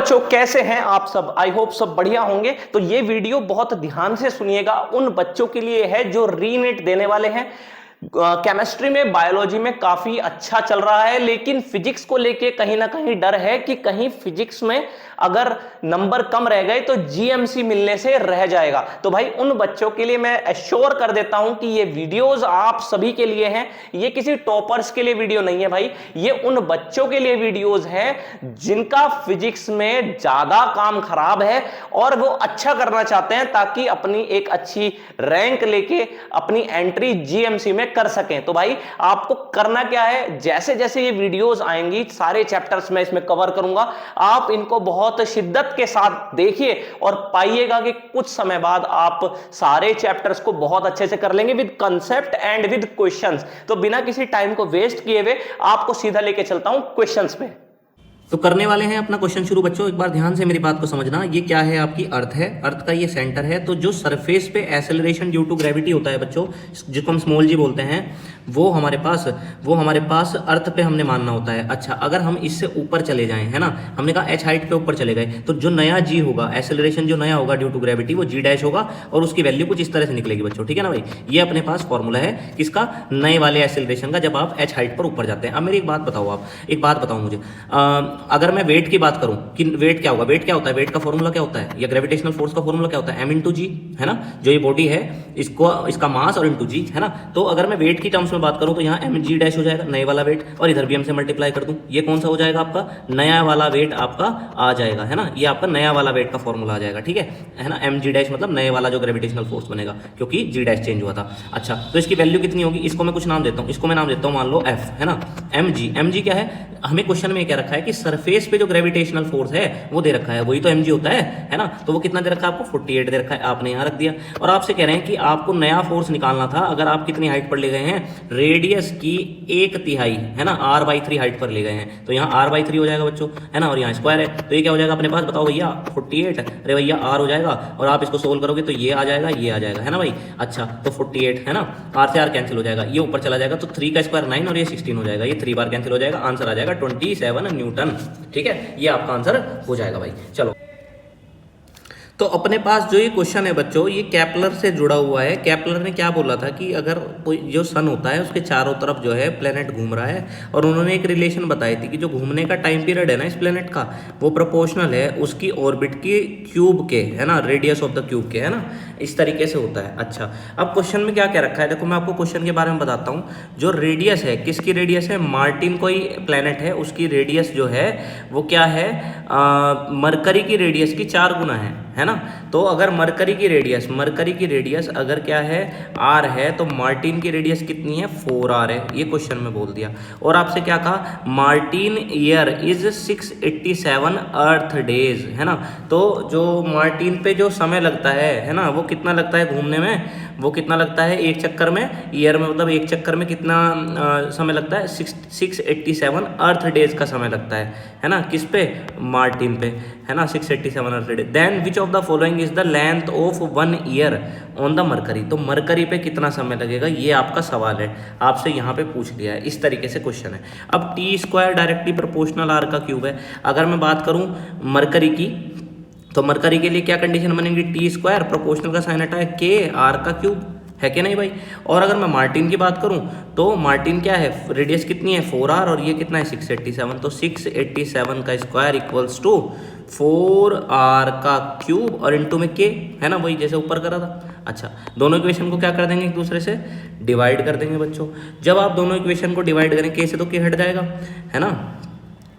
बच्चों, कैसे हैं आप सब? आई होप सब बढ़िया होंगे। तो ये वीडियो बहुत ध्यान से सुनिएगा, उन बच्चों के लिए है जो रीनीट देने वाले हैं। केमिस्ट्री में, बायोलॉजी में काफी अच्छा चल रहा है, लेकिन फिजिक्स को लेके कहीं ना कहीं डर है कि कहीं फिजिक्स में अगर नंबर कम रह गए तो जीएमसी मिलने से रह जाएगा। तो भाई उन बच्चों के लिए मैं एश्योर कर देता हूं कि ये वीडियोस आप सभी के लिए हैं। ये किसी टॉपर्स के लिए वीडियो नहीं है भाई, ये उन बच्चों के लिए वीडियोस हैं जिनका फिजिक्स में ज्यादा काम खराब है और वो अच्छा करना चाहते हैं ताकि अपनी एक अच्छी रैंक लेके अपनी एंट्री जीएमसी में कर सकें। तो भाई आपको करना क्या है, जैसे जैसे ये वीडियोस आएंगी सारे चैप्टर्स मैं इसमें कवर करूंगा, आप इनको बहुत शिद्दत के साथ देखिए और पाइएगा कि कुछ समय बाद आप सारे चैप्टर्स को बहुत अच्छे से कर लेंगे with concept and with questions. तो बिना किसी टाइम को वेस्ट किए हुए आपको सीधा लेके चलता हूं क्वेश्चंस पे। तो करने वाले हैं अपना क्वेश्चन शुरू। बच्चों एक बार ध्यान से मेरी बात को समझना। ये क्या है? आपकी अर्थ है, अर्थ का ये सेंटर है। तो जो सरफेस पे एक्सेलरेशन ड्यू टू ग्रेविटी होता है बच्चों, जिसको हम स्मॉल जी बोलते हैं, वो हमारे पास अर्थ पे हमने मानना होता है। अच्छा, अगर हम इससे ऊपर चले जाएं, है ना, हमने कहा एच हाइट पे ऊपर चले गए, तो जो नया जी होगा, एक्सेलरेशन जो नया होगा ड्यू टू ग्रेविटी, वो जी डैश होगा और उसकी वैल्यू कुछ इस तरह से निकलेगी बच्चों। ठीक है ना भाई? ये अपने पास फॉर्मूला है किसका? नए वाले एक्सेलरेशन का, जब आप एच हाइट पर ऊपर जाते हैं। अब मेरी एक बात बताओ मुझे, अगर मैं वेट की बात करूं कि वेट क्या होगा, वेट क्या होता है, वेट का फॉर्मूला क्या होता है, या ग्रेविटेशनल फोर्स का फॉर्मूला क्या होता है? m इंटू जी, है ना। जो ये बॉडी है इसको, इसका मास और इंटू जी, है ना। तो अगर मैं वेट की टर्म्स में बात करूं तो यहाँ एम जी डैश हो जाएगा, नए वाला वेट, और इधर भी एम से मल्टीप्लाई कर दूं, ये कौन सा हो जाएगा? आपका नया वाला वेट आपका आ जाएगा, है ना। ये आपका नया वाला वेट का फॉर्मूला आ जाएगा, ठीक है ना। एम जी डैश मतलब नए वाला जो ग्रेविटेशनल फोर्स बनेगा, क्योंकि जी डैश चेंज हुआ था। अच्छा, तो इसकी वैल्यू कितनी होगी? इसको मैं कुछ नाम देता हूँ, इसको मैं नाम देता हूँ मान लो एफ, है ना। एम जी क्या है? हमें क्वेश्चन में क्या रखा है कि सरफेस पे जो ग्रेविटेशनल फोर्स है वो दे रखा है, वही तो mg होता है ना। तो वो कितना दे रखा है आपको? 48 दे रखा है, आपने यहाँ रख दिया। और आपसे कह रहे हैं कि आपको नया फोर्स निकालना था अगर आप कितनी हाइट पर ले गए हैं? रेडियस की 1/3, है ना, r/3 हाइट पर ले गए हैं। तो यहाँ r/3 हो जाएगा बच्चों, है ना, और यहाँ स्क्वायर है, तो ये क्या हो जाएगा अपने पास? बताओ भैया, 48, अरे भैया r हो जाएगा, और आप इसको सोल्व करोगे तो ये आ जाएगा, ये आ जाएगा, है ना भाई। अच्छा, तो 48, है ना, r से r कैंसिल हो जाएगा, ये ऊपर चला जाएगा, तो 3 का स्क्वायर 9 और ये 16 हो जाएगा, ये 3 बार कैंसिल हो जाएगा, आंसर आ जाएगा 27 न्यूटन। ठीक है, ये आपका आंसर हो जाएगा भाई। चलो, तो अपने पास जो ये क्वेश्चन है बच्चों, ये केपलर से जुड़ा हुआ है। केपलर ने क्या बोला था कि अगर कोई जो सन होता है उसके चारों तरफ जो है प्लेनेट घूम रहा है, और उन्होंने एक रिलेशन बताई थी कि जो घूमने का टाइम पीरियड है ना इस प्लेनेट का, वो प्रोपोर्शनल है उसकी ऑर्बिट की क्यूब के, है ना, रेडियस ऑफ द क्यूब के, है ना, इस तरीके से होता है। अच्छा, अब क्वेश्चन में क्या क्या रखा है, देखो मैं आपको क्वेश्चन के बारे में बताता हूँ। जो रेडियस है, किसकी रेडियस है? मार्टिन कोई प्लेनेट है, उसकी रेडियस जो है वो क्या है? मरकरी की रेडियस की 4 गुना है ना। तो अगर मरकरी की रेडियस अगर क्या है? r है, तो मार्टिन की रेडियस कितनी है? 4r है। ये क्वेश्चन में बोल दिया। और आपसे क्या कहा? Martin year is 687 earth days, है ना। तो जो मार्टिन पे जो समय लगता है ना, वो कितना लगता है घूमने में? वो कितना लगता है एक चक्कर में? ईयर में मतलब एक चक्कर में कितना समय लगता है? 687 अर्थ डेज का समय लगता है ना। किस पे? मार्टिन पे, है ना, 687 earth days. Then which of the following is the length of 1 year on the Mercury? तो मरकरी पे कितना समय लगेगा, ये आपका सवाल है, आपसे यहाँ पे पूछ लिया है। इस तरीके से क्वेश्चन है। अब T square directly proportional R का क्यूब है। अगर मैं बात करूँ मरकरी की, तो मरकरी के लिए क्या कंडीशन बनेगी? टी स्क्वायर, प्रोपोर्शनल का साइन हटा है, के आर का क्यूब, है कि नहीं भाई। और अगर मैं मार्टिन की बात करूं तो मार्टिन क्या है? रेडियस कितनी है? 4r, और ये कितना है? 687। तो 687 का स्क्वायर इक्वल्स टू 4r का क्यूब और इंटू में के, है ना, वही जैसे ऊपर करा था। अच्छा, दोनों इक्वेशन को क्या कर देंगे? एक दूसरे से डिवाइड कर देंगे बच्चों। जब आप दोनों इक्वेशन को डिवाइड करें, के से तो के हट जाएगा, है ना।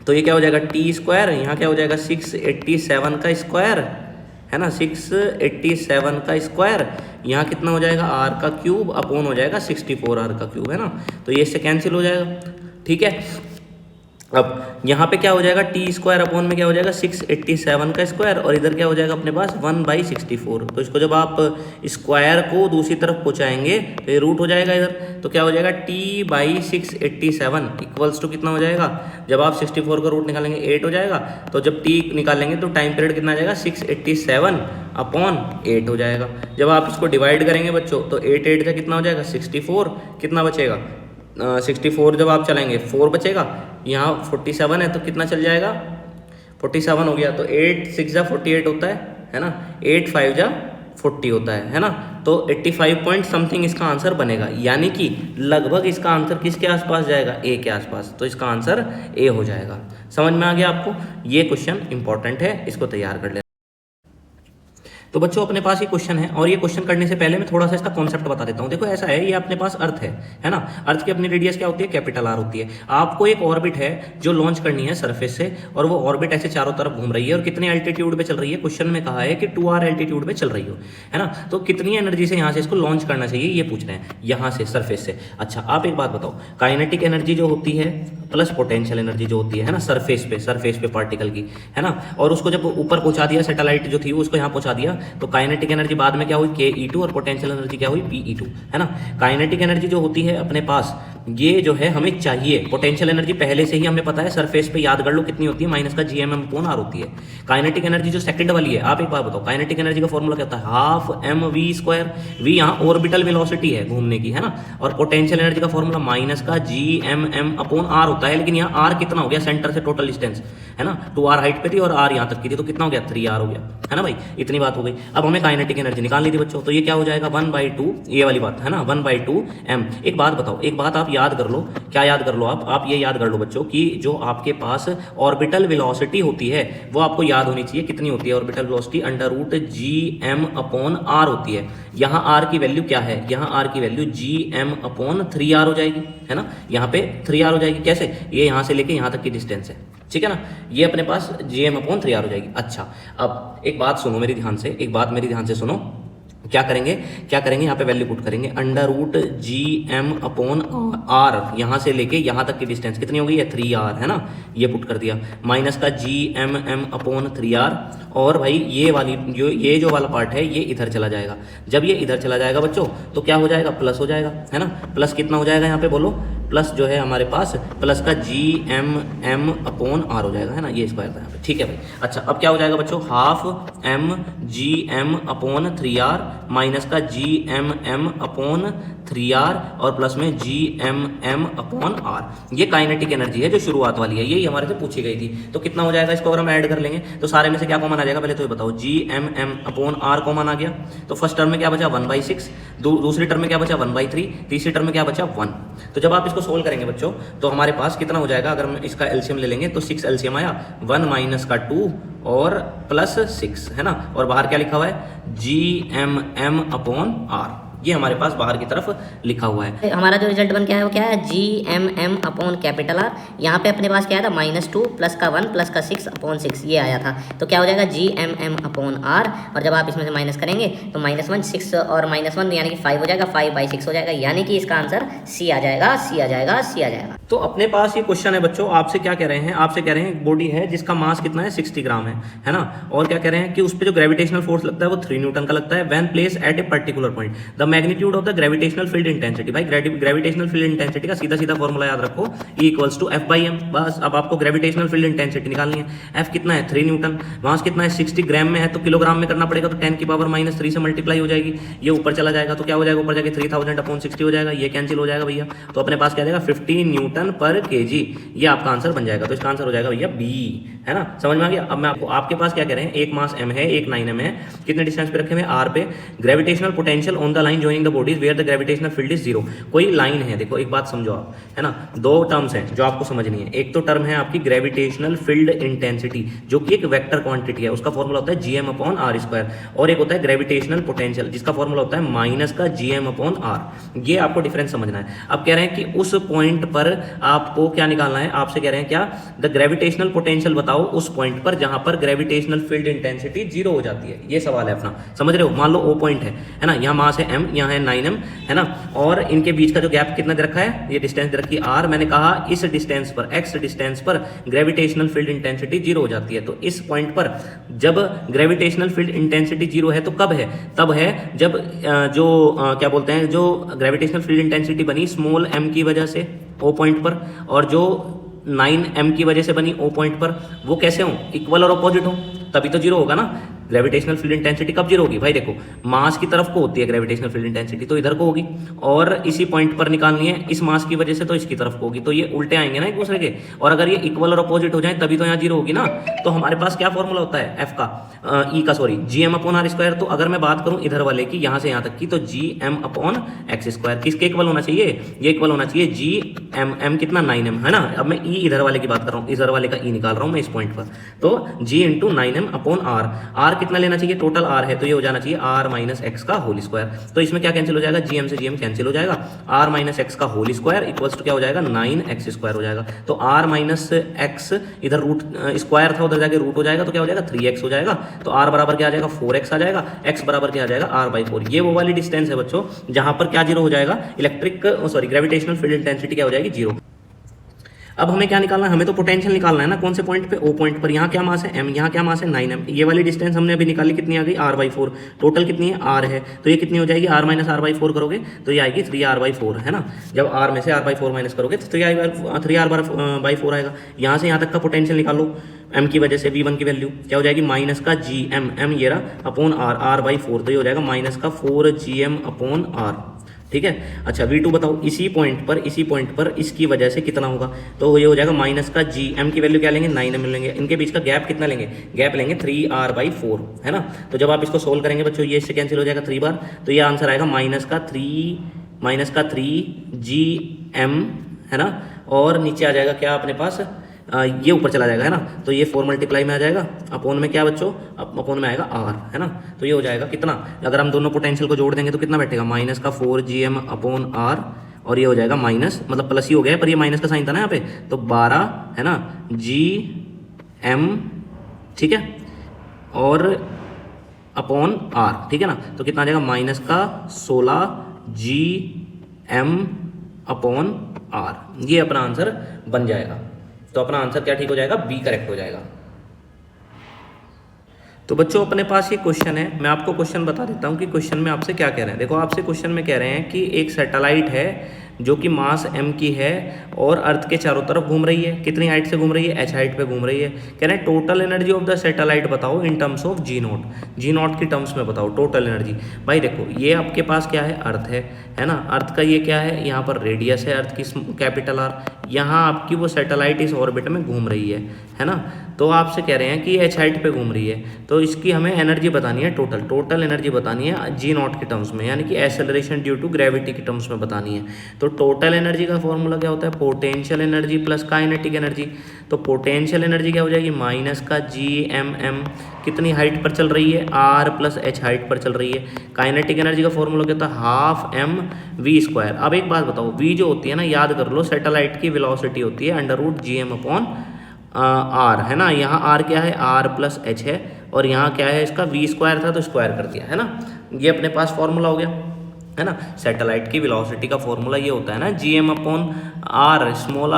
तो ये क्या हो जाएगा? टी स्क्वायर, यहाँ क्या हो जाएगा? 687 का स्क्वायर, है ना, 687 का स्क्वायर, यहाँ कितना हो जाएगा? r का क्यूब अपॉन हो जाएगा 64r का क्यूब, है ना। तो ये इससे कैंसिल हो जाएगा, ठीक है। अब यहाँ पे क्या हो जाएगा? टी स्क्वायर अपॉन में क्या हो जाएगा? 687 का स्क्वायर, और इधर क्या हो जाएगा अपने पास? 1/64। तो इसको जब आप स्क्वायर को दूसरी तरफ पहुँचाएंगे तो ये रूट हो जाएगा इधर, तो क्या हो जाएगा? t/687 इक्वल्स टू कितना हो जाएगा? जब आप 64 का रूट निकालेंगे 8 हो जाएगा। तो जब t निकालेंगे तो टाइम पीरियड कितना आ जाएगा? 687 अपॉन 8 हो जाएगा। जब आप इसको डिवाइड करेंगे बच्चों तो 8 का कितना हो जाएगा? 64, कितना बचेगा? 64 जब आप चलाएंगे 4 बचेगा, यहाँ 47 है तो कितना चल जाएगा? 47 हो गया, तो 8 6 जा 48 होता है ना, 8 5 जा 40 होता है ना, तो 85 पॉइंट समथिंग इसका आंसर बनेगा, यानी कि लगभग इसका आंसर किसके आसपास जाएगा, ए के आसपास, तो इसका आंसर ए हो जाएगा। समझ में आ गया आपको? ये क्वेश्चन इंपॉर्टेंट है, इसको तैयार कर लेना। तो बच्चों अपने पास ये क्वेश्चन है, और ये क्वेश्चन करने से पहले मैं थोड़ा सा इसका कॉन्सेप्ट बता देता हूँ। देखो ऐसा है, ये अपने पास अर्थ है ना, अर्थ की अपनी रेडियस क्या होती है, कैपिटल आर होती है। आपको एक ऑर्बिट है जो लॉन्च करनी है सरफेस से, और वो ऑर्बिट ऐसे चारों तरफ घूम रही है, और कितने एल्टीट्यूड पे चल रही है, क्वेश्चन में कहा है कि 2r एल्टीट्यूड पे चल रही हो, है ना, तो कितनी एनर्जी से यहाँ से इसको लॉन्च करना चाहिए, ये पूछ रहे हैं यहाँ से सरफेस से। अच्छा आप एक बात बताओ, काइनेटिक एनर्जी जो होती है प्लस पोटेंशियल एनर्जी जो होती है ना सरफेस पे पार्टिकल की, है ना, और उसको जब ऊपर पहुंचा दिया, सैटेलाइट जो थी उसको यहाँ पहुंचा दिया, तो काइनेटिक एनर्जी बाद में क्या हुई, ke2, और पोटेंशियल एनर्जी क्या हुई, pe2, है ना। काइनेटिक एनर्जी जो होती है अपने पास, ये जो है हमें चाहिए, पोटेंशियल एनर्जी पहले से ही हमें पता है, सरफेस पे याद कर लो कितनी होती है, माइनस का gm/r होती है। काइनेटिक एनर्जी जो सेकंड वाली है, आप एक बार बताओ, काइनेटिक एनर्जी का फॉर्मूला क्या होता है, हाफ mv², v यहाँ ऑर्बिटल वेलोसिटी है घूमने की, है ना, और पोटेंशियल एनर्जी का फॉर्मूला माइनस का gmm/r होता है, लेकिन यहाँ r कितना हो गया, सेंटर से टोटल डिस्टेंस, है ना, 2r हाइट पे थी और r यहाँ तक की थी, तो कितना हो गया, 3r हो गया, है ना भाई, इतनी बात हो गई। अब हमें काइनेटिक एनर्जी निकालनी थी बच्चों, तो ये क्या हो जाएगा, 1/2, ये वाली बात है ना, 1/2 m। एक बात बताओ, एक बात आप याद कर लो, क्या याद कर लो आप ये याद कर लो बच्चों कि जो आपके पास ऑर्बिटल वेलोसिटी होती है वो आपको याद होनी चाहिए, कितनी होती है ऑर्बिटल वेलोसिटी, √gm/r होती है। यहाँ r की वैल्यू क्या है, यहाँ r की वैल्यू gm/3r हो जाएगी, है ना, यहाँ पे 3r हो जाएगी, कैसे, ये यहाँ से लेके यहाँ तक की डिस्टेंस है, ठीक है ना, ये अपने पास gm/3r हो जाएगी। अच्छा अब एक बात सुनो मेरी ध्यान से, एक बात मेरी ध्यान से सुनो, क्या करेंगे यहाँ पे वैल्यू पुट करेंगे, √gm/r, यहाँ से लेके यहाँ तक की डिस्टेंस कितनी हो गई है, 3r, है ना, ये पुट कर दिया, माइनस का gmm/3r, और भाई ये जो वाला पार्ट है ये इधर चला जाएगा। जब ये इधर चला जाएगा बच्चों तो क्या हो जाएगा, प्लस हो जाएगा, है ना, प्लस कितना हो जाएगा यहाँ पे बोलो, प्लस जो है हमारे पास प्लस का gmm/r हो जाएगा, है ना, ये स्क्वायर था यहाँ पे, ठीक है भाई। अच्छा अब क्या हो जाएगा बच्चों, हाफ mgm/3r माइनस का gmm/3r और प्लस में gmm/r, ये काइनेटिक एनर्जी है जो शुरुआत वाली है, यही हमारे से पूछी गई थी। तो कितना हो जाएगा, इसको अगर हम ऐड कर लेंगे तो सारे में से क्या कॉमन आ जाएगा, पहले तो ये बताओ, gmm/r कॉमन आ गया, तो फर्स्ट टर्म में क्या बचा, 1/6, दूसरी टर्म में क्या बचा, 1/3, तीसरी टर्म में क्या बचा, 1। तो जब आप इसको सोल्व करेंगे बच्चों तो हमारे पास कितना हो जाएगा, अगर हम इसका एलसीएम ले लेंगे तो 6 एलसीएम आया, 1 माइनस का 2 और प्लस 6, है ना, और बाहर क्या लिखा हुआ है, gmm/r, ये हमारे पास बाहर की तरफ लिखा हुआ है। हमारा जो रिजल्ट बन के आया वो क्या है, gmm/R, यहाँ पे अपने पास क्या आया था, -2 प्लस का 1 प्लस का 6/6, ये आया था, तो क्या हो जाएगा gmm/R, और जब आप इसमें से माइनस करेंगे तो -1 6 और -1 यानी कि 5 हो जाएगा, 5/6 हो जाएगा, यानी कि इसका आंसर C आ जाएगा, C आ जाएगा, C आ जाएगा। तो अपने पास ये क्वेश्चन है बच्चों, आपसे क्या कह रहे हैं, आपसे कह रहे हैं एक बॉडी है जिसका मास कितना है, 60 ग्राम है ना, और क्या कह रहे हैं कि उस पर जो ग्रेविटेशनल फोर्स लगता है वो 3 न्यूटन का लगता है, when place at a particular point, the magnitude of the gravitational field intensity. भाई ग्रेविटेशनल फील्ड इंटेंसिटी का सीधा फॉर्मूला याद रखो, E = F/m, बस। अब आपको ग्रेविटेशनल फील्ड इंटेंसिटी निकालनी है, F कितना है, 3 न्यूटन, मास कितना है, 60 ग्राम में है, तो किलोग्राम में करना पड़ेगा, तो 10⁻³ से मल्टीप्लाई हो जाएगी, ये ऊपर चला जाएगा, तो क्या हो जाएगा, ऊपर जाके 3000/60 हो जाएगा, ये कैंसिल हो जाएगा भैया, तो अपने पास क्या जाएगा, 50 न्यूटन पर kg, ये आपका आंसर बन जाएगा। तो इसका आंसर हो जाएगा भैया B, है ना, समझ में आ गया। अब मैं आपके पास क्या कह रहे हैं, एक मास m है, एक 9m है, कितने डिस्टेंस पे रखे हुए, r पे, gravitational potential on the line joining the bodies where the gravitational field is 0। कोई लाइन है, देखो एक बात समझो आप, है ना, 2 टर्म्स हैं जो आपको समझनी है। एक तो टर्म है आपकी ग्रेविटेशनल फील्ड इंटेंसिटी जो कि एक वेक्टर क्वांटिटी है, उसका फॉर्मूला होता है gm/r², और एक होता है ग्रेविटेशनल पोटेंशियल जिसका फॉर्मूला होता है माइनस का gm/r। ये आपको डिफरेंस समझना है। अब कह रहे हैं कि उस पॉइंट पर आपको क्या निकालना है, आपसे कह रहे हैं क्या, द ग्रेविटेशनल पोटेंशियल बताओ उस पॉइंट पर जहां पर ग्रेविटेशनल फील्ड इंटेंसिटी 0 हो जाती है। ये सवाल है अपना, समझ रहे हो। मान लो O पॉइंट है ना, यहाँ मास है m, यहाँ है 9m, है ना, और इनके बीच का जो गैप कितना दे रखा है, ये डिस्टेंस दे रखी है r। मैंने कहा इस डिस्टेंस पर, x डिस्टेंस पर ग्रेविटेशनल फील्ड इंटेंसिटी 0 हो जाती है। तो इस पॉइंट पर जब ग्रेविटेशनल फील्ड इंटेंसिटी 0 है तो कब है, तब है जब क्या बोलते हैं, जो ग्रेविटेशनल फील्ड इंटेंसिटी बनी स्मॉल m की वजह से O पॉइंट पर, और जो 9m की वजह से बनी O पॉइंट पर, वो कैसे हो, इक्वल और अपोजिट हो, तभी तो 0 होगा ना। ग्रेविटेशनल फील्ड इंटेंसिटी कब जीरो होगी भाई, देखो मास की तरफ को होती है ग्रेविटेशनल फील्ड इंटेंसिटी, तो इधर को होगी, और इसी पॉइंट पर निकालनी है इस मास की वजह से, तो इसकी तरफ को होगी, तो ये उल्टे आएंगे ना एक दूसरे के, और अगर ये इक्वल और अपोजिट हो जाए तभी तो यहाँ जीरो होगी ना। तो हमारे पास क्या फॉर्मूला होता है एफ का, ई का sorry, G M upon R square. तो अगर मैं बात करूं इधर वाले की, यहाँ से यहाँ तक की, तो G M upon x square किसके इक्वल होना चाहिए, ये इक्वल होना चाहिए जी एम एम कितना 9m है ना। अब मैं ई इधर वाले की बात कर रहा हूँ, इधर वाले का ई निकाल रहा हूँ मैं इस पॉइंट पर, तो G into 9m upon R, R कितना लेना चाहिए, टोटल आर है तो ये हो जाना चाहिए आर माइनस एक्स का होल स्क्वायर। तो इसमें क्या कैंसिल हो जाएगा, जी एम से जी एम कैंसिल हो जाएगा, आर माइनस एक्स का होल स्क्वायर इक्वल्स टू क्या हो जाएगा 9x स्क्वायर हो जाएगा। तो आर माइनस एक्स इधर रूट स्क्वायर था उधर जाके रूट हो जाएगा, तो क्या हो जाएगा 3x हो जाएगा, तो आर बराबर क्या आ जाएगा 4x आ जाएगा, x बराबर क्या आ जाएगा r/4। ये वो वाली डिस्टेंस है बच्चों जहां पर क्या जीरो हो जाएगा, ग्रेविटेशनल फील्ड इंटेंसिटी क्या हो जाएगी जीरो। अब हमें क्या निकालना है, हमें तो पोटेंशियल निकालना है ना, कौन से पॉइंट पे, ओ पॉइंट पर। यहाँ क्या मास है m, यहाँ क्या मास है 9m, ये वाली डिस्टेंस हमने अभी निकाली कितनी आ गई r/4, टोटल कितनी है r है, तो ये कितनी हो जाएगी r माइनस r/4 करोगे तो ये आएगी 3r/4 है ना। जब r में से r/4 माइनस करोगे तो 3r/4 आएगा। यहाँ से यहाँ तक का पोटेंशियल निकालो, m की वजह से v1 की वैल्यू क्या हो जाएगी माइनस का जी एम, m ये रहा अपॉन r/4, तो ये हो जाएगा माइनस का 4gm अपॉन r, ठीक है। अच्छा v2 बताओ, इसी पॉइंट पर इसकी वजह से कितना होगा, तो ये हो जाएगा माइनस का जी एम की वैल्यू क्या लेंगे 9m लेंगे, इनके बीच का गैप कितना लेंगे, गैप लेंगे 3r/4 है ना। तो जब आप इसको सोल्व करेंगे बच्चों ये इससे कैंसिल हो जाएगा 3 बार, तो ये आंसर आएगा माइनस का 3gm है ना, और नीचे आ जाएगा क्या अपने पास, ये ऊपर चला जाएगा है ना, तो ये 4 मल्टीप्लाई में आ जाएगा, अपोन में क्या बच्चों, अपोन में आएगा r है ना। तो ये हो जाएगा कितना, अगर हम दोनों पोटेंशियल को जोड़ देंगे तो कितना बैठेगा माइनस का 4gm अपॉन r, और ये हो जाएगा माइनस, मतलब प्लस ही हो गया पर ये माइनस का साइन था ना यहाँ पे, तो 12 है ना gm, ठीक है, और अपॉन r, ठीक है ना। तो कितना आ जाएगा माइनस का 16gm अपॉन r, ये अपना आंसर बन जाएगा। तो अपना आंसर क्या ठीक हो जाएगा, बी करेक्ट हो जाएगा। तो बच्चों अपने पास ये क्वेश्चन है, मैं आपको क्वेश्चन बता देता हूँ कि क्वेश्चन में आपसे क्या कह रहे हैं। देखो आपसे क्वेश्चन में कह रहे हैं कि एक सैटेलाइट है जो कि मास m की है और अर्थ के चारों तरफ घूम रही है, कितनी हाइट से घूम रही है, h हाइट पे घूम रही है। कह रहे हैं total energy of the satellite बताओ in terms of G not की टर्म्स में बताओ टोटल एनर्जी। भाई देखो ये आपके पास क्या है, अर्थ है ना, अर्थ का ये क्या है, यहाँ पर रेडियस है अर्थ की कैपिटल R, यहाँ आपकी वो सैटेलाइट इस ऑर्बिट में घूम रही है ना। तो आपसे कह रहे हैं कि h हाइट पे घूम रही है, तो इसकी हमें एनर्जी बतानी है, टोटल एनर्जी बतानी है जी नॉट के टर्म्स में, यानी कि एक्सेलरेशन ड्यू टू ग्रेविटी के टर्म्स में बतानी है। तो टोटल एनर्जी का फॉर्मूला क्या होता है, potential energy plus kinetic energy. तो पोटेंशियल एनर्जी क्या हो जाएगी माइनस का जी एम एम, कितनी हाइट पर चल रही है r प्लस h हाइट पर चल रही है। काइनेटिक एनर्जी का फॉर्मूला क्या होता है हाफ m v स्क्वायर। अब एक बात बताओ, v जो होती है ना, याद कर लो सैटेलाइट की वेलोसिटी होती है √gm अपॉन r है ना। यहाँ r क्या है, r प्लस h है, और यहाँ क्या है इसका v स्क्वायर था तो स्क्वायर कर दिया है ना। ये अपने पास फॉर्मूला हो गया है ना। सैटेलाइट की वेलोसिटी का फॉर्मूला ये होता है ना gm upon r, small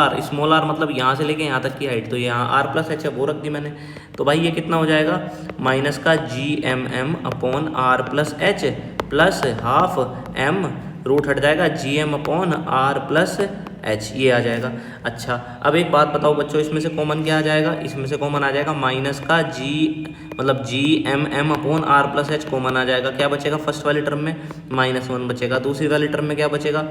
r मतलब यहाँ से लेके यहाँ तक की हाइट, तो यहाँ r प्लस h है वो रख दी मैंने। तो भाई ये कितना हो जाएगा माइनस का gmm upon r plus h plus half m, root हट जाएगा gm upon r plus h, ये आ जाएगा। अच्छा अब एक बात बताओ बच्चों, इसमें से कॉमन क्या आ जाएगा, इसमें से कॉमन आ जाएगा माइनस का gmm upon r plus h common आ जाएगा। क्या बचेगा फर्स्ट वाली टर्म में -1 बचेगा, दूसरी वाली टर्म में क्या बचेगा,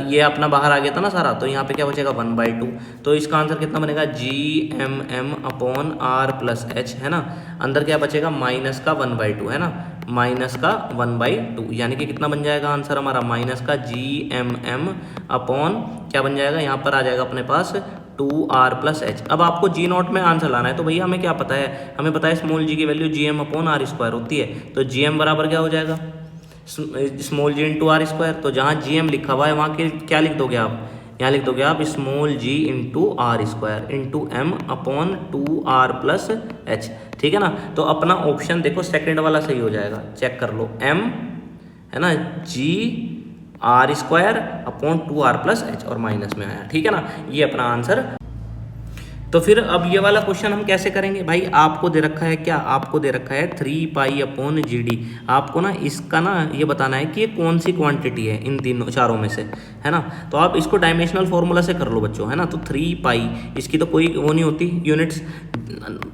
ये अपना बाहर आ गया था ना सारा, तो यहाँ पे क्या बचेगा 1/2। तो इसका आंसर कितना बनेगा gmm upon r plus h है ना। अंदर क्या बचेगा माइनस का 1/2 है ना, माइनस का 1/2, यानी कि कितना बन जाएगा आंसर हमारा माइनस का gmm अपॉन क्या बन जाएगा, यहाँ पर आ जाएगा अपने पास 2r प्लस h। अब आपको जी नॉट में आंसर लाना है, तो भैया हमें क्या पता है, हमें पता है स्मॉल जी की value gm upon r square होती है। तो gm बराबर क्या हो जाएगा small ji into are square. तो जहाँ gm लिखा हुआ है वहाँ के क्या लिख दोगे आप, यहाँ लिख दोगे आप small ji into are square into m upon 2r plus h, ठीक है ना। तो अपना ऑप्शन देखो सेकंड वाला सही हो जाएगा, चेक कर लो, m है ना G R square upon 2r plus h और माइनस में आया, ठीक है ना। ये अपना आंसर। तो फिर अब ये वाला क्वेश्चन हम कैसे करेंगे भाई? आपको दे रखा है क्या? आपको दे रखा है 3π/GD। आपको ना इसका ना ये बताना है कि ये कौन सी क्वांटिटी है इन तीनों चारों में से, है ना। तो आप इसको डायमेंशनल फॉर्मूला से कर लो बच्चों, है ना। तो 3π, इसकी तो कोई वो नहीं होती यूनिट्स,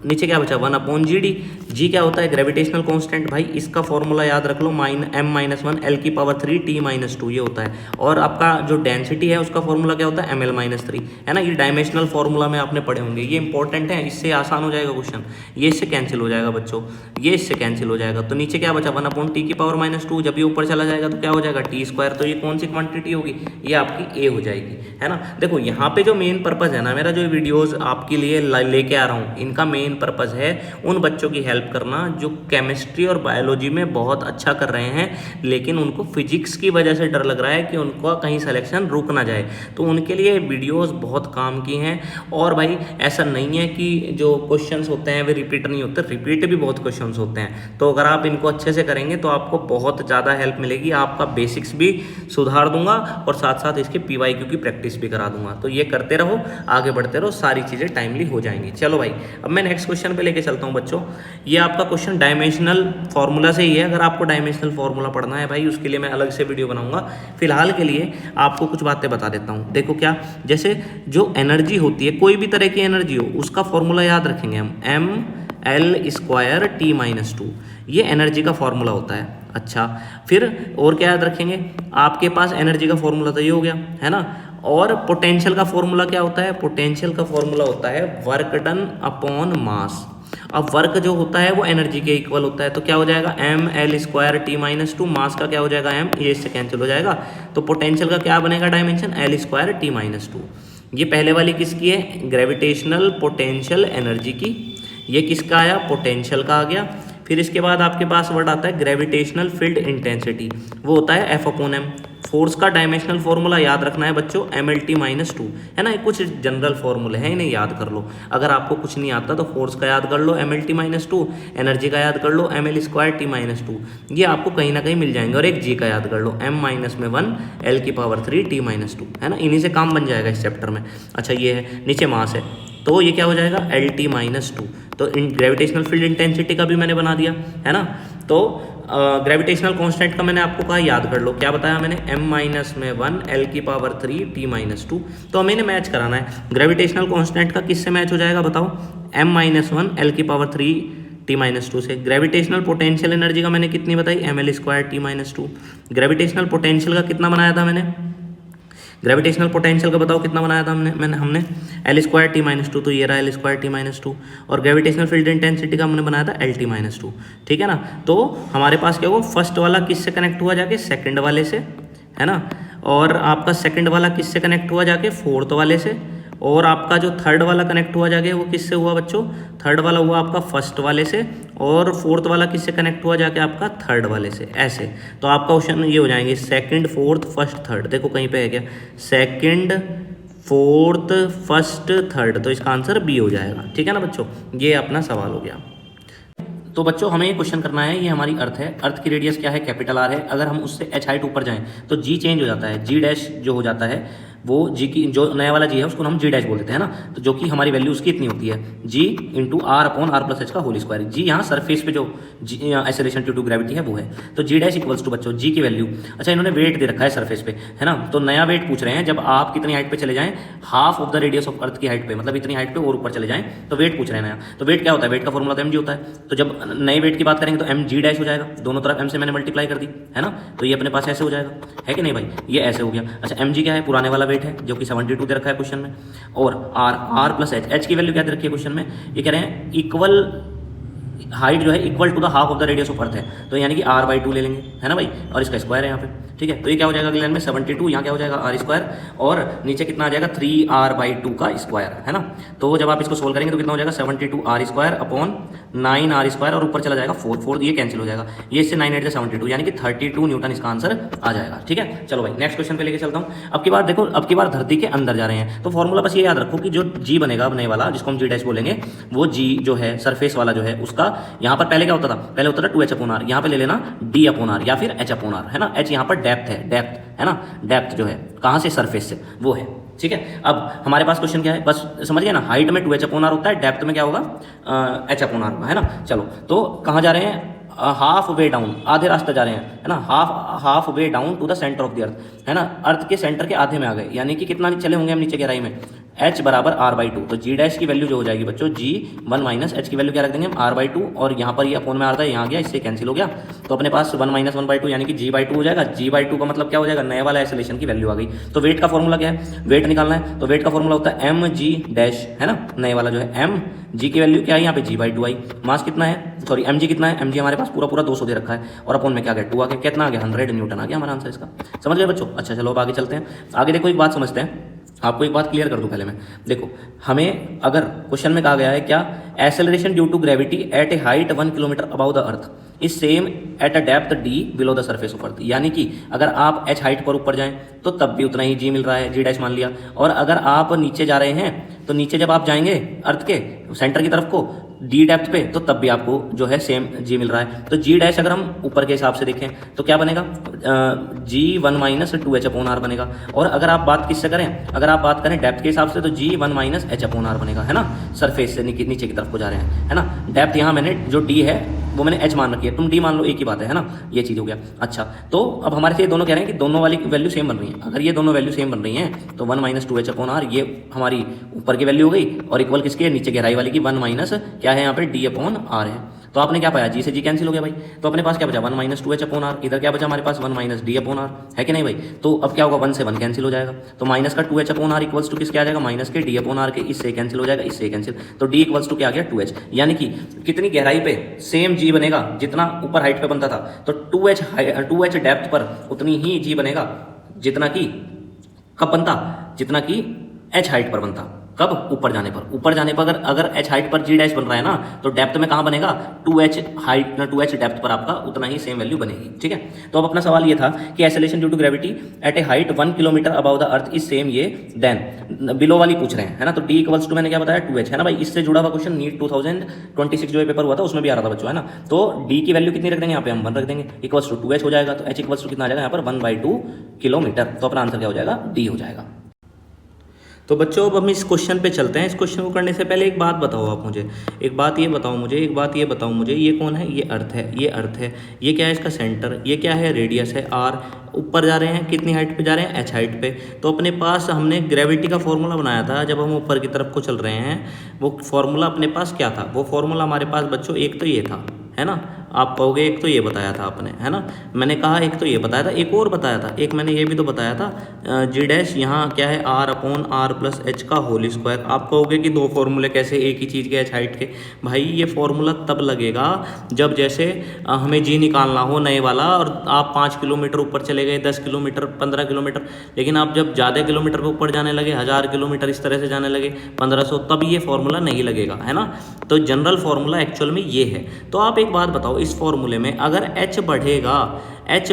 नीचे क्या बचा 1/GD। जी क्या होता है? Gravitational constant. भाई इसका फॉर्मूला याद रख लो, m-1 L⁻³ T-2 ये होता है। और आपका जो डेंसिटी है उसका फॉर्मूला क्या होता है? ml-3, है ना। ये डायमेंशनल फॉर्मूला में आपने पढ़े होंगे, ये इंपॉर्टेंट है, इससे आसान हो जाएगा क्वेश्चन। ये इससे कैंसिल हो जाएगा बच्चों, ये इससे कैंसिल हो जाएगा। तो नीचे क्या बचा 1/T⁻²। जब ये ऊपर चला जाएगा तो क्या हो जाएगा T²। तो ये कौन सी क्वांटिटी होगी? ये आपकी ए हो जाएगी, है ना। देखो यहाँ पे जो मेन पर्पज है ना, मेरा जो वीडियोस आपके लिए लेके आ रहा हूँ, इनका मेन पर्पज है उन बच्चों की हेल्प करना जो केमिस्ट्री और बायोलॉजी में बहुत अच्छा कर रहे हैं, लेकिन उनको फिजिक्स की वजह से डर लग रहा है कि उनका कहीं सिलेक्शन रुक ना जाए। तो उनके लिए वीडियोस बहुत काम की हैं। और भाई ऐसा नहीं है कि जो क्वेश्चंस होते हैं वे रिपीट नहीं होते, रिपीट भी बहुत क्वेश्चंस होते हैं। तो अगर आप इनको अच्छे से करेंगे तो आपको बहुत ज़्यादा हेल्प मिलेगी। आपका बेसिक्स भी सुधार दूंगा और साथ साथ इसके PYQ की प्रैक्टिस भी करा दूंगा। तो ये करते रहो, आगे बढ़ते रहो, सारी चीज़ें टाइमली हो जाएंगी। चलो भाई, अब मैं नेक्स्ट क्वेश्चन पे लेके चलता हूँ बच्चों। ये आपका क्वेश्चन डायमेंशनल फार्मूला से ही है। अगर आपको डायमेंशनल फार्मूला पढ़ना है भाई, उसके लिए मैं अलग से वीडियो बनाऊंगा। फिलहाल के लिए आपको कुछ बातें बता देता हूँ। देखो क्या, जैसे जो एनर्जी होती है, कोई भी तरह की एनर्जी हो, उसका फॉर्मूला याद रखेंगे हम, ml² T-2। ये एनर्जी का फॉर्मूला होता है। अच्छा, फिर और क्या याद रखेंगे? आपके पास एनर्जी का फॉर्मूला तो ये हो गया, है ना। और पोटेंशियल का फॉर्मूला क्या होता है? पोटेंशियल का फॉर्मूला होता है वर्क डन अपॉन मास। अब वर्क जो होता है वो एनर्जी के इक्वल होता है, तो क्या हो जाएगा ml² T-2। मास का क्या हो जाएगा m, ये इससे कैंसिल हो जाएगा। तो पोटेंशियल का क्या बनेगा डायमेंशन? L² T-2। ये पहले वाली किसकी है? ग्रेविटेशनल पोटेंशियल एनर्जी की। ये किसका आया? पोटेंशियल का आ गया। फिर इसके बाद आपके पास वर्ड आता है ग्रेविटेशनल फील्ड इंटेंसिटी, वो होता है F/m। फोर्स का डायमेंशनल फॉर्मूला याद रखना है बच्चों, ml⁻², है ना। कुछ जनरल फॉर्मूले हैं, इन्हें याद कर लो। अगर आपको कुछ नहीं आता तो फोर्स का याद कर लो ml⁻², एनर्जी का याद कर लो ml² T-2। ये आपको कहीं ना कहीं मिल जाएंगे। और एक जी का याद कर लो, m-1 L⁻³ T-2, है ना। इन्हीं से काम बन जाएगा इस चैप्टर में। अच्छा, ये है, नीचे मास है, तो ये क्या हो जाएगा L⁻²। तो ग्रेविटेशनल फील्ड इंटेंसिटी का भी मैंने बना दिया, है ना। तो ग्रेविटेशनल कांस्टेंट का मैंने आपको कहा याद कर लो, क्या बताया मैंने? m-1 L⁻³ T-2। तो हमें इन्हें मैच कराना है। ग्रेविटेशनल कांस्टेंट का किससे मैच हो जाएगा बताओ? m-1 L⁻³ T-2 से। ग्रेविटेशनल पोटेंशियल एनर्जी का मैंने कितनी बताई? ml² T-2। ग्रेविटेशनल पोटेंशियल का कितना बनाया था मैंने? ग्रेविटेशनल पोटेंशियल का बताओ कितना बनाया था हमने L² T-2। तो ये रहा L² T-2। और ग्रेविटेशनल फील्ड इंटेंसिटी का हमने बनाया था LT-2, ठीक है ना। तो हमारे पास क्या होगा? फर्स्ट वाला किससे कनेक्ट हुआ जाके? सेकंड वाले से, है ना। और आपका सेकंड वाला किससे कनेक्ट हुआ जाके? फोर्थ वाले से। और आपका जो थर्ड वाला कनेक्ट हुआ जाके वो किससे हुआ बच्चों? थर्ड वाला हुआ आपका फर्स्ट वाले से। और फोर्थ वाला किससे कनेक्ट हुआ जाके? आपका थर्ड वाले से। ऐसे तो आपका क्वेश्चन ये हो जाएंगे, सेकंड, फोर्थ, फर्स्ट, थर्ड। देखो कहीं पे है क्या? Second, fourth, first, third. तो इसका आंसर बी हो जाएगा, ठीक है ना बच्चों। ये अपना सवाल हो गया। तो बच्चों हमें ये क्वेश्चन करना है, ये हमारी अर्थ है, अर्थ की रेडियस क्या है? कैपिटल R है। अगर हम उससे h हाइट ऊपर जाएं तो g चेंज हो जाता है, g' जो हो जाता है वो g की, जो नया वाला g है उसको हम g' बोल देते हैं ना। तो जो कि हमारी वैल्यू उसकी इतनी होती है, g × R/R+h²। जी यहाँ सरफेस पे जो एक्सेलरेशन ड्यू टू ग्रेविटी है वो है। तो g' = बच्चों g की वैल्यू। अच्छा, इन्होंने वेट दे रखा है सरफेस पे, है ना। तो नया वेट पूछ रहे हैं, जब आप कितनी हाइट पे चले जाएं, half of the radius of अर्थ की हाइट पे, मतलब इतनी हाइट पे और ऊपर चले जाएं, तो वेट पूछ रहे हैं नया। तो वेट क्या होता है? वेट का फॉर्मूला तो mg होता है। तो जब नए वेट की बात करेंगे तो mg' हो जाएगा, दोनों तरफ m से मैंने मल्टीप्लाई कर दी, है ना। तो ये अपने पास ऐसे हो जाएगा, है कि नहीं भाई? ये ऐसे हो गया। अच्छा, mg क्या है? पुराने वाला वेट है जो कि 72 दे रखा है क्वेश्चन में। और R+h की वैल्यू क्या दे रखी है क्वेश्चन में? ये कह रहे हैं इक्वल हाइट जो है equal to the half of the radius of earth है। तो यानी कि R/2 ले लेंगे, है ना भाई। और इसका स्क्वायर है यहाँ पे, ठीक है। तो ये क्या हो जाएगा अगले लाइन में? 72। यहाँ क्या हो जाएगा? R²। और नीचे कितना आ जाएगा? 3R/2 का स्क्वायर, है ना। तो जब आप इसको सोल्व करेंगे तो कितना हो जाएगा? 72R² upon 9R²। और ऊपर चला जाएगा 4 ये कैंसिल हो जाएगा। ये इससे 9 8 से 72, यानी कि 32 न्यूटन इसका आंसर आ जाएगा, ठीक है। चलो भाई नेक्स्ट क्वेश्चन पे लेके चलता हूँ। अब की बार देखो, अब की बार धरती के अंदर जा रहे हैं। तो फॉर्मूला बस ये याद रखो कि जो g बनेगा बनने वाला, जिसको हम g' बोलेंगे, वो g जो है सरफेस वाला जो है उसका, यहाँ पर पहले क्या होता था? पहले होता था 2h/r। यहाँ पे ले लेना d/r या फिर h/r, है ना। h यहाँ पर डेप्थ है, डेप्थ है ना, डेप्थ जो है कहाँ से, सरफेस से, वो है। ठीक है, अब हमारे पास क्वेश्चन क्या है, बस समझ गए ना, हाइट में 2h/r होता है, डेप्थ में क्या होगा, h/r होगा, है ना। चलो तो कहाँ जा रहे हैं, हाफ वे डाउन, आधे रास्ते जा रहे हैं, है ना, half way down to the centre of the earth, है ना, अर्थ के सेंटर के आधे में आ गए, यानी कि कितना चले होंगे हम नीचे गहराई में, h बराबर r/2। तो g डैश की वैल्यू जो हो जाएगी बच्चों, g1 माइनस h की वैल्यू क्या रख देंगे हम, r/2, और यहाँ पर ये अपोन में आता है, यहाँ गया, इससे कैंसिल हो गया, तो अपने पास 1 माइनस 1/2 यानी कि g/2 हो जाएगा। g/2 का मतलब क्या हो जाएगा, नए वाला एक्सेलरेशन की वैल्यू आ गई। तो वेट का फॉर्मूला क्या है, वेट निकालना है, तो वेट का फॉर्मूला होता है mg डैश, है ना, नए वाला जो है mg की वैल्यू क्या है, यहाँ पे g/2 आई, मास कितना है, सॉरी mg कितना है, mg हमारे पास पूरा 200 दे रखा है, और अपन में क्या गया 2 आ गया, कितना आ गया 100 न्यूटन आ गया हमारा आंसर इसका। समझ गए बच्चों। अच्छा चलो अब आगे चलते हैं। आगे देखो एक बात समझते हैं, आपको एक बात क्लियर कर दूं पहले मैं। देखो हमें अगर क्वेश्चन में कहा गया है क्या, acceleration due to gravity at a height 1 kilometre above the earth is same at a depth d below the surface of earth, यानी कि अगर आप h हाइट पर ऊपर जाएं तो तब भी उतना ही g मिल रहा है, g डैश मान लिया, और अगर आप नीचे जा रहे हैं तो नीचे जब आप जाएंगे अर्थ के सेंटर की तरफ को d डेप्थ पे, तो तब भी आपको जो है सेम g मिल रहा है। तो g डैश अगर हम ऊपर के हिसाब से देखें तो क्या बनेगा, g1 माइनस 2h/r बनेगा, और अगर आप बात किससे करें, अगर आप बात करें डेप्थ के हिसाब से तो g1 माइनस h/r बनेगा, है ना, सरफेस से नीचे की तरफ को जा रहे हैं, है ना। डेप्थ यहाँ मैंने जो d है वो मैंने h मान रखी है, तुम d मान लो, एक ही बात है ना, ये चीज़ हो गया। अच्छा तो अब हमारे से ये दोनों कह रहे हैं कि दोनों वाली वैल्यू सेम बन रही है, अगर ये दोनों वैल्यू सेम बन रही हैं तो 1 माइनस 2h/r ये हमारी ऊपर की वैल्यू हो गई, और इक्वल किसके, नीचे गहराई वाली की 1 माइनस क्या है यहाँ पे d/r है। तो आपने क्या पाया, g से g कैंसिल हो गया भाई, तो अपने पास क्या बचा 1 माइनस 2h/r, इधर क्या बचा हमारे पास 1 माइनस d/r, है कि नहीं भाई। तो अब क्या होगा, 1 से 1 कैंसिल हो जाएगा, तो माइनस का 2h/r इक्वल्स टू किसके आ जाएगा, माइनस के d/r के, इससे कैंसिल हो जाएगा, इससे कैंसिल, तो d इक्वल्स टू क्या आ गया 2h, यानी कि कितनी गहराई पे सेम g बनेगा जितना ऊपर हाइट पे बनता था, तो 2h डेप्थ पर उतनी ही g बनेगा जितना कि कब बनता, जितना कि h हाइट पर बनता, कब, ऊपर जाने पर अगर h हाइट पर g डैश बन रहा है ना, तो डेप्थ में कहाँ बनेगा, 2h हाइट 2h डेप्थ पर आपका उतना ही सेम वैल्यू बनेगी। ठीक है, तो अब अपना सवाल ये था कि acceleration due to gravity at a height 1 kilometre above the earth is same, ये देन बिलो वाली पूछ रहे हैं, है ना। तो d इक्वल्स टू मैंने क्या बताया 2h, है ना भाई, इससे जुड़ा हुआ क्वेश्चन नीट 2026 जो पेपर हुआ था उसमें भी आ रहा था बच्चों, है ना। तो d की वैल्यू कितनी रख देंगे, यहाँ पे हम 1 रख देंगे, इक्वल्स टू 2h हो जाएगा, तो h इक्वल्स टू कितना आ जाएगा यहाँ पर 1/2 किलोमीटर, तो अपना आंसर क्या हो जाएगा, d हो जाएगा। तो बच्चों अब हम इस क्वेश्चन पे चलते हैं। इस क्वेश्चन को करने से पहले एक बात बताओ आप मुझे, एक बात ये बताओ मुझे, ये कौन है, ये अर्थ है, ये अर्थ है, ये क्या है इसका सेंटर, ये क्या है रेडियस है r, ऊपर जा रहे हैं कितनी हाइट पे जा रहे हैं, h हाइट पे। तो अपने पास हमने ग्रेविटी का फॉर्मूला बनाया था जब हम ऊपर की तरफ को चल रहे हैं, वो फॉर्मूला अपने पास क्या था, वो फॉर्मूला हमारे पास बच्चों एक तो ये था, है ना, आप कहोगे एक तो ये बताया था आपने, है ना, मैंने कहा एक तो ये बताया था, एक और बताया था, एक मैंने ये भी तो बताया था, जी डैश यहाँ क्या है r/r प्लस h का होल स्क्वायर। आप कहोगे कि दो फॉर्मूले कैसे एक ही चीज़ के, h हाइट के, भाई ये फॉर्मूला तब लगेगा जब जैसे हमें जी निकालना हो नए वाला, और आप 5 किलोमीटर ऊपर चले गए, 10 किलोमीटर, 15 किलोमीटर, लेकिन आप जब ज़्यादा किलोमीटर पर ऊपर जाने लगे, 1000 किलोमीटर इस तरह से जाने लगे, 1500, तब ये फॉर्मूला नहीं लगेगा, है ना। तो जनरल फॉर्मूला एक्चुअल में ये है। तो आप एक बात बताओ, इस फॉर्मूले में अगर h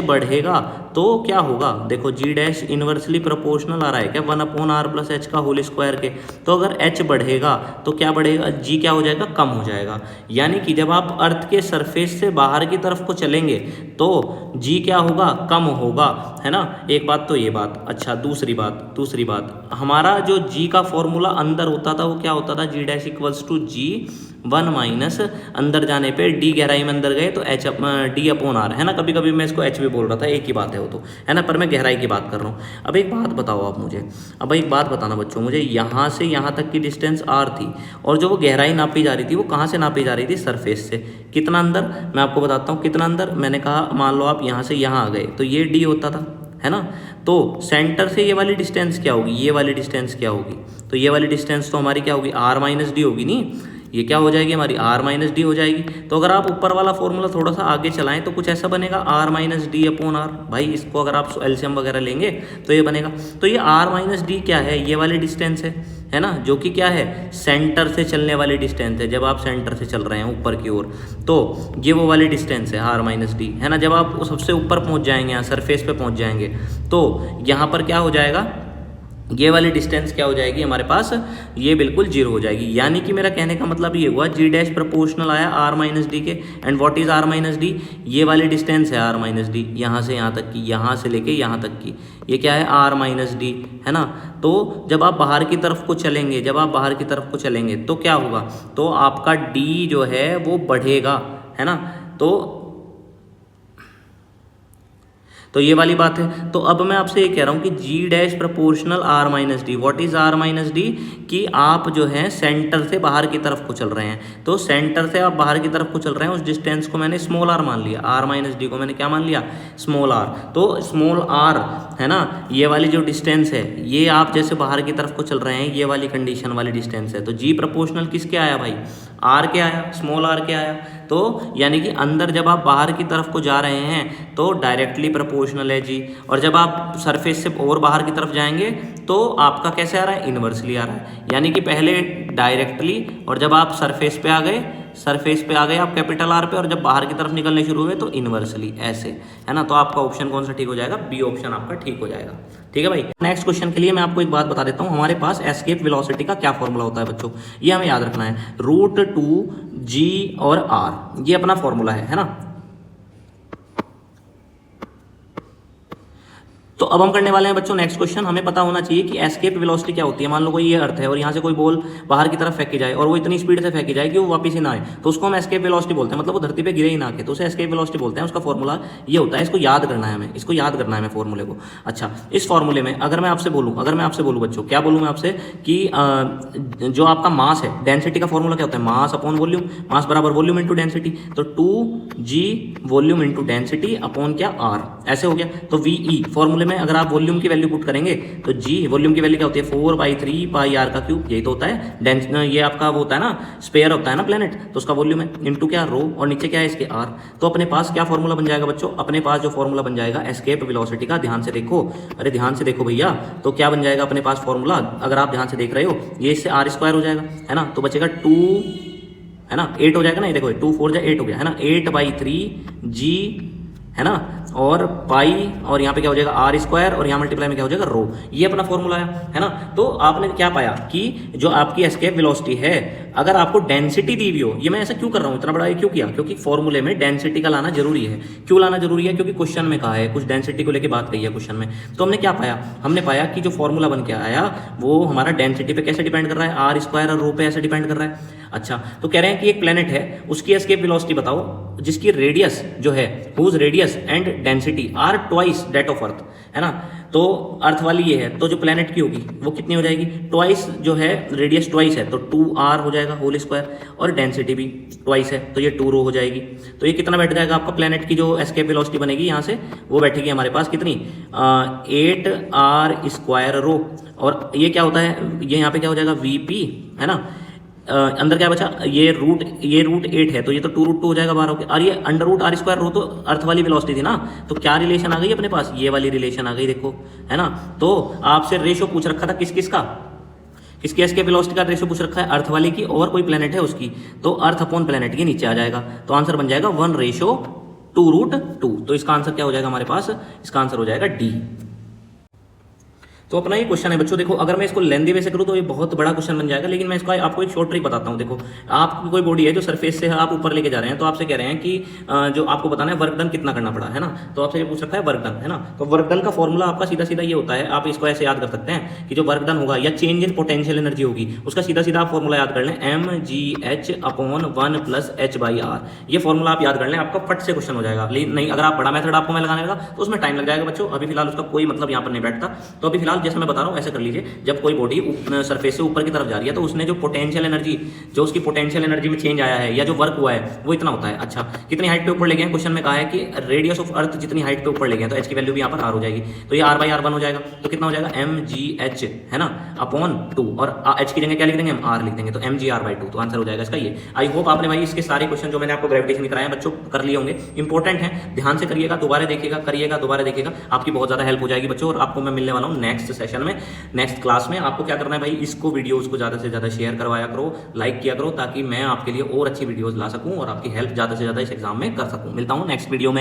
बढ़ेगा तो क्या होगा, देखो g डैश इनवर्सली प्रोपोर्शनल आ रहा है क्या 1/r प्लस h का होल स्क्वायर के, तो अगर h बढ़ेगा तो क्या बढ़ेगा, g क्या हो जाएगा, कम हो जाएगा। यानी कि जब आप अर्थ के सरफेस से बाहर की तरफ को चलेंगे तो g क्या होगा, कम होगा, है ना। एक बात तो ये बात। अच्छा दूसरी बात हमारा जो g का फॉर्मूला अंदर होता था वो क्या होता था, g dash equals to g1 minus, अंदर जाने पे d गहराई में अंदर गए तो d/r, है ना। कभी कभी मैं इसको h भी बोल रहा था, एक ही बात है वो तो, है ना, पर मैं गहराई की बात कर रहा हूँ। अब एक बात बताओ आप मुझे, अब एक बात बताना बच्चों मुझे, यहाँ से यहाँ तक की डिस्टेंस r थी, और जो वो गहराई नापी जा रही थी वो कहाँ से नापी जा रही थी, सरफेस से। कितना अंदर, मैं आपको बताता हूँ कितना अंदर। मैंने कहा मान लो आप यहाँ से यहाँ आ गए तो ये d होता था, है ना। तो सेंटर से ये वाली डिस्टेंस क्या होगी, ये वाली डिस्टेंस क्या होगी, तो ये वाली डिस्टेंस तो हमारी क्या होगी, r माइनस डी होगी, नहीं, ये क्या हो जाएगी हमारी r माइनस डी हो जाएगी। तो अगर आप ऊपर वाला फॉर्मूला थोड़ा सा आगे चलाएं तो कुछ ऐसा बनेगा, r minus D upon r। भाई इसको अगर आप एलसीएम वगैरह लेंगे तो ये बनेगा। तो ये r माइनस डी क्या है, ये वाली डिस्टेंस है ना, जो कि क्या है, सेंटर से चलने वाली डिस्टेंस है। जब आप सेंटर से चल रहे हैं ऊपर की ओर तो ये वो वाली डिस्टेंस है r माइनस डी, है ना। जब आप सबसे ऊपर पहुंच जाएंगे, यहाँ सरफेस पे पहुंच जाएंगे तो यहाँ पर क्या हो जाएगा, ये वाली डिस्टेंस क्या हो जाएगी हमारे पास, ये बिल्कुल जीरो हो जाएगी। यानी कि मेरा कहने का मतलब ये हुआ जी डैश प्रोपोर्शनल आया आर माइनस डी के, and what is are minus d, ये वाली डिस्टेंस है आर माइनस डी, यहाँ से यहाँ तक की, यहाँ से लेके यहाँ तक की, ये क्या है आर माइनस डी, है ना। तो जब आप बाहर की तरफ को चलेंगे, जब आप बाहर की तरफ को चलेंगे तो क्या होगा, तो आपका डी जो है वो बढ़ेगा, है ना। तो ये वाली बात है। तो अब मैं आपसे ये कह रहा हूँ कि G dash proportional R minus D, what is are minus D, कि आप जो है सेंटर से बाहर की तरफ को चल रहे हैं, तो सेंटर से आप बाहर की तरफ को चल रहे हैं, उस डिस्टेंस को मैंने स्मॉल आर मान लिया, आर माइनस डी को मैंने क्या मान लिया, स्मॉल आर। तो स्मॉल आर है ना, ये वाली जो डिस्टेंस है, ये आप जैसे बाहर की तरफ को चल रहे हैं, ये वाली कंडीशन वाली डिस्टेंस है। तो जी प्रोपोर्शनल किसके आया भाई, आर के आया, स्मॉल आर के आया। तो यानी कि अंदर जब आप बाहर की तरफ को जा रहे हैं तो डायरेक्टली प्रोपोर्शनल है जी, और जब आप सरफेस से और बाहर की तरफ जाएंगे तो आपका कैसे आ रहा है, इन्वर्सली आ रहा है। यानी कि पहले डायरेक्टली, और जब आप सरफेस पे आ गए, सरफेस पे आ गए आप कैपिटल आर पे, और जब बाहर की तरफ निकलने शुरू हुए तो इन्वर्सली, ऐसे, है ना। तो आपका ऑप्शन कौन सा ठीक हो जाएगा, बी ऑप्शन आपका ठीक हो जाएगा। ठीक है भाई। नेक्स्ट क्वेश्चन के लिए मैं आपको एक बात बता देता हूँ, हमारे पास एस्केप वेलोसिटी का क्या फॉर्मूला होता है बच्चों, ये हमें याद रखना है, रूट 2 जी और आर, ये अपना फॉर्मूला है ना। तो अब हम करने वाले हैं बच्चों नेक्स्ट क्वेश्चन। हमें पता होना चाहिए कि एस्केप वेलोसिटी क्या होती है। मान लो कोई ये अर्थ है और यहाँ से कोई बॉल बाहर की तरफ फेंकी जाए और वो इतनी स्पीड से फेंकी जाए कि वो वापस ही ना आए, तो उसको हम एस्केप वेलोसिटी बोलते हैं, मतलब वो धरती पे गिरे ही ना के, तो उसे एस्केप वेलोसिटी बोलते हैं। उसका फॉर्मूला ये होता है, इसको याद करना है हमें, इसको याद करना है हमें फॉर्मूले को। अच्छा, इस फॉर्मूले में अगर मैं आपसे बोलूँ बच्चों, क्या बोलूँ मैं आपसे कि जो आपका मास है, डेंसिटी का फॉर्मूला क्या होता है, मास अपॉन वॉल्यूम, मास बराबर वॉल्यूम इंटू डेंसिटी, तो 2g volume into density upon क्या, आर, ऐसे हो गया। तो वी फॉर्मूले में अगर आप वॉल्यूम की वैल्यू पुट करेंगे तो जी वॉल्यूम की वैल्यू क्या होती है, 4/3 पाई आर का क्यूब, यही तो होता है। ये आपका वो होता है ना, स्पेयर होता है ना प्लेनेट, तो उसका वॉल्यूम है, इंटू क्या रो, और नीचे क्या है इसके आर। तो अपने पास क्या फॉर्मूला बन जाएगा बच्चों, अपने पास जो फॉर्मूला बन जाएगा एस्केप वेलोसिटी का, ध्यान से देखो, अरे ध्यान से देखो भैया, तो क्या बन जाएगा अपने पास फॉर्मूला, अगर आप ध्यान से देख रहे हो, ये इससे आर स्क्वायर हो जाएगा, है ना। तो बचेगा 2, है ना, 8 हो जाएगा ना, ये देखो 2 4 8 हो गया, है ना, 8/3 जी, है ना, और पाई, और यहाँ पे क्या हो जाएगा आर स्क्वायर, और यहाँ मल्टीप्लाई में क्या हो जाएगा रो। ये अपना फॉर्मूला है ना। तो आपने क्या पाया कि जो आपकी एस्केप वेलोसिटी है, अगर आपको डेंसिटी दी हुई हो, ये मैं ऐसा क्यों कर रहा हूँ, इतना बड़ा ये क्यों किया, क्योंकि फॉर्मूले में डेंसिटी का लाना जरूरी है। क्यों लाना जरूरी है, क्योंकि क्वेश्चन में कहा है, कुछ डेंसिटी को लेकर बात कही है क्वेश्चन में। तो हमने क्या पाया, हमने पाया कि जो फॉर्मूला बन के आया वो हमारा डेंसिटी पे कैसे डिपेंड कर रहा है, आर स्क्वायर और रो पे ऐसे डिपेंड कर रहा है। अच्छा, तो कह रहे हैं कि एक प्लेनेट है, उसकी एस्केप वेलोसिटी बताओ जिसकी रेडियस जो है, whose radius and density are twice that of earth, है ना। तो अर्थ वाली ये है, तो जो प्लेनेट की होगी वो कितनी हो जाएगी, ट्वाइस जो है, रेडियस ट्वाइस है तो 2r हो जाएगा होल स्क्वायर, और डेंसिटी भी ट्वाइस है तो ये 2 रो हो जाएगी। तो ये कितना बैठ जाएगा आपका, प्लेनेट की जो एस्केप वेलोसिटी बनेगी यहाँ से, वो बैठेगी हमारे पास कितनी, 8r स्क्वायर रो, और ये क्या होता है, ये यहाँ पे क्या हो जाएगा vp, है ना। अंदर क्या बचा, ये रूट 8 है तो ये तो 2√2 हो जाएगा 12 के, और ये under root are square rho तो अर्थ वाली वेलोसिटी थी ना। तो क्या रिलेशन आ गई अपने पास, ये वाली रिलेशन आ गई, देखो, है ना। तो आपसे रेशो पूछ रखा था किस का, किसकी एस्केप वेलोसिटी का रेशो पूछ रखा है, अर्थ वाली की, और कोई प्लेनेट है उसकी, तो अर्थ अपॉन प्लेनेट के नीचे आ जाएगा। तो आंसर बन जाएगा 1:2√2। तो इसका आंसर क्या हो जाएगा हमारे पास, इसका आंसर हो जाएगा डी। तो अपना ये क्वेश्चन है बच्चों, देखो अगर मैं इसको लेंदी वे से करूँ तो ये बहुत बड़ा क्वेश्चन बन जाएगा, लेकिन मैं इसको आपको एक शॉर्ट ट्रिक बताता हूँ। देखो, आपकी कोई बॉडी है जो सरफेस से आप ऊपर लेके जा रहे हैं, तो आपसे कह रहे हैं कि जो आपको बताना है वर्क डन कितना करना पड़ा, है ना। तो आपसे ये पूछ रखा है वर्क डन, है ना। तो वर्क डन का फॉर्मूला आपका सीधा सीधा ये होता है, आप इसको ऐसे याद कर सकते हैं कि जो वर्क डन होगा या चेंज इन पोटेंशियल एनर्जी होगी, उसका सीधा सीधा आप फॉर्मूला याद कर लें, mgh अपॉन 1 + h/r। ये फॉर्मूला आप याद कर लें, आपका फट से क्वेश्चन हो जाएगा। नहीं, अगर आप बड़ा मेथड आपको मैं लगाने लगा तो उसमें टाइम लग जाएगा बच्चों। अभी फिलहाल उसका कोई मतलब यहाँ पर नहीं बैठता। तो अभी फिलहाल जैसे मैं बता रहा हूँ ऐसे लीजिए, जब कोई बॉडी सरफेस से ऊपर की तरफ जा रही है तो उसने जो पोटेंशियल एनर्जी, जो उसकी पोटेंशियल एनर्जी में चेंज आया है या जो वर्क हुआ है वो इतना होता है। अच्छा, कितनी हाइट पे ऊपर ले गए हैं, क्वेश्चन में कहा है कि रेडियस ऑफ अर्थ जितनी हाइट पे ऊपर ले गए तो एच की वैल्यू भी यहाँ पर आर हो जाएगी, तो ये r/r1 हो जाएगा। तो कितना हो जाएगा mgh, है ना, अपॉन 2, और h की जगह क्या लिख देंगे, हम r लिख देंगे, तो mgr/2। तो आंसर हो जाएगा इसका ये। आई होप आपने भाई इसके सारे क्वेश्चन जो मैंने आपको ग्रेविटेशन कराए हैं बच्चों कर लिए होंगे, इंपॉर्टेंट है, ध्यान से करिएगा, दोबारा देखिएगा, करिएगा, दोबारा देखिएगा, आपकी बहुत ज्यादा हेल्प हो जाएगी बच्चों। और आपको मैं मिलने वाला हूँ नेक्स्ट सेशन में, नेक्स्ट क्लास में। आपको क्या करना है भाई, इसको वीडियोस को ज़्यादा से ज़्यादा शेयर करवाया करो, लाइक किया करो, ताकि मैं आपके लिए और अच्छी वीडियोस ला सकूं और आपकी हेल्प ज़्यादा से ज़्यादा इस एग्जाम में कर सकूं। मिलता हूं नेक्स्ट वीडियो में।